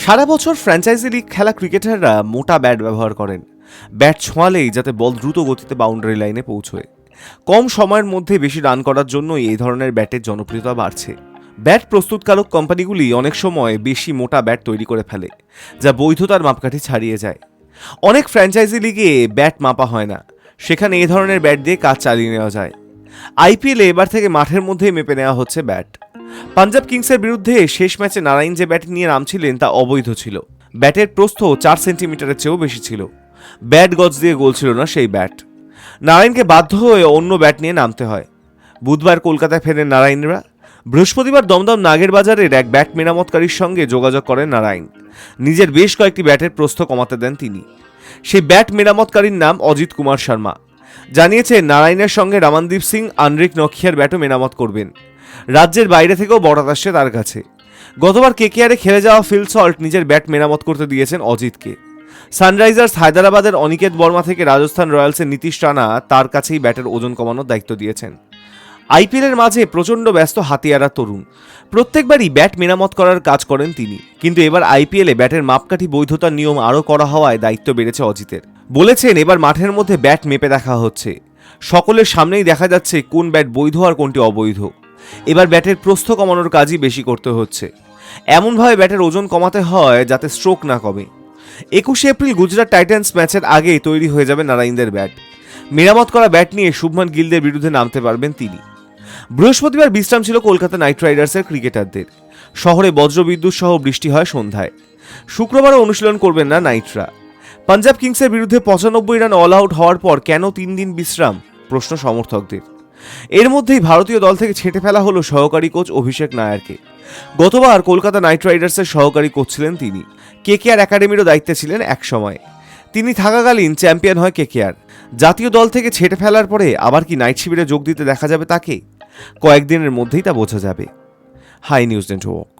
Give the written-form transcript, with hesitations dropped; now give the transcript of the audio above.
সারা বছর franchise league খেলা ক্রিকেটাররা মোটা ব্যাট ব্যবহার করেন। ব্যাট ছোঁয়ালেই যাতে বল দ্রুত গতিতে বাউন্ডারি লাইনে পৌঁছয়। কম সময়ের মধ্যে বেশি রান করার জন্যই এই ধরনের ব্যাটের জনপ্রিয়তা বাড়ছে। ব্যাট প্রস্তুতকারক কোম্পানিগুলি অনেক সময় বেশি মোটা ব্যাট তৈরি করে ফেলে, যা বৈধতার মাপকাঠি ছাড়িয়ে যায়। অনেক ফ্র্যাঞ্চাইজি লিগে ব্যাট মাপা হয় না, সেখানে এই ধরনের ব্যাট দিয়ে কাজ চালিয়ে নেওয়া যায়। আইপিএলে এবার থেকে মাঠের মধ্যেই মেপে নেওয়া হচ্ছে ব্যাট। পাঞ্জাব কিংসের বিরুদ্ধে শেষ ম্যাচে নারাইন যে ব্যাট নিয়ে নামছিলেন তা অবৈধ ছিল। ব্যাটের প্রস্থ 4 সেন্টিমিটারের চেয়েও বেশি ছিল। ব্যাট গজ দিয়ে গোল ছিল না সেই ব্যাট। নারাইনকে বাধ্য হয়ে অন্য ব্যাট নিয়ে নামতে হয়। বুধবার কলকাতায় ফেরেন নারাইনরা। বৃহস্পতিবার দমদম নাগের বাজারের এক ব্যাট মেরামতকারীর সঙ্গে যোগাযোগ করেন নারাইন। নিজের বেশ কয়েকটি ব্যাটের প্রস্থ কমাতে দেন তিনি। সেই ব্যাট মেরামতকারীর নাম অজিত কুমার শর্মা। জানিয়েছে নারাইনের সঙ্গে রামানদীপ সিং আনরিক নখিয়ার ব্যাটও মেরামত করবেন। রাজ্যের বাইরে থেকেও বরাত আসছে তার কাছে। গতবার কেকেআরে খেলে যাওয়া ফিল সল্ট নিজের ব্যাট মেরামত করতে দিয়েছেন অজিতকে। সানরাইজার্স হায়দ্রাবাদের অনিকেত বর্মা থেকে রাজস্থান রয়্যালসের নীতিশ রানা তার কাছেই ব্যাটের ওজন কমানোর দায়িত্ব দিয়েছেন। আইপিএলের মাঝে প্রচণ্ড ব্যস্ত হাতিয়ারা তরুণ। প্রত্যেকবারই ব্যাট মেরামত করার কাজ করেন তিনি, কিন্তু এবার আইপিএলে ব্যাটের মাপকাঠি বৈধতার নিয়ম আরও করা হওয়ায় দায়িত্ব বেড়েছে অজিতের। বলেছেন, এবার মাঠের মধ্যে ব্যাট মেপে দেখা হচ্ছে। সকলের সামনেই দেখা যাচ্ছে কোন ব্যাট বৈধ আর কোনটি অবৈধ। এবার ব্যাটের প্রস্থ কমানোর কাজই বেশি করতে হচ্ছে। এমনভাবে ব্যাটের ওজন কমাতে হয় যাতে স্ট্রোক না কমে। 21 এপ্রিল গুজরাট টাইটান্স ম্যাচের আগেই তৈরি হয়ে যাবে নারাইনদের ব্যাট। মেরামত করা ব্যাট নিয়ে শুভমান গিলদের বিরুদ্ধে নামতে পারবেন তিনি। বৃহস্পতিবার বিশ্রাম ছিল কলকাতা নাইট রাইডার্সের ক্রিকেটারদের। শহরে বজ্রবিদ্যুৎ সহ বৃষ্টি হয় সন্ধ্যায়। শুক্রবারও অনুশীলন করবেন না নাইটরা। পাঞ্জাব কিংসের বিরুদ্ধে 95 রান অল আউট হওয়ার পর কেন 3 দিন বিশ্রাম, প্রশ্ন সমর্থকদের। এর মধ্যেই ভারতীয় দল থেকে ছেঁটে ফেলা হলো সহকারী কোচ অভিষেক নায়ারকে। গতবার কলকাতা নাইট রাইডার্সের সহকারী কোচ ছিলেন তিনি। কেকেআর একাডেমিরও দায়িত্বে ছিলেন এক সময়। তিনি থাকাকালীন চ্যাম্পিয়ন হয় কেকেআর। জাতীয় দল থেকে ছেঁটে ফেলার পরে আবার কি নাইট শিবিরে যোগ দিতে দেখা যাবে তাকে? কয়েকদিনের মধ্যেই তা বোঝা যাবে। Hi news network.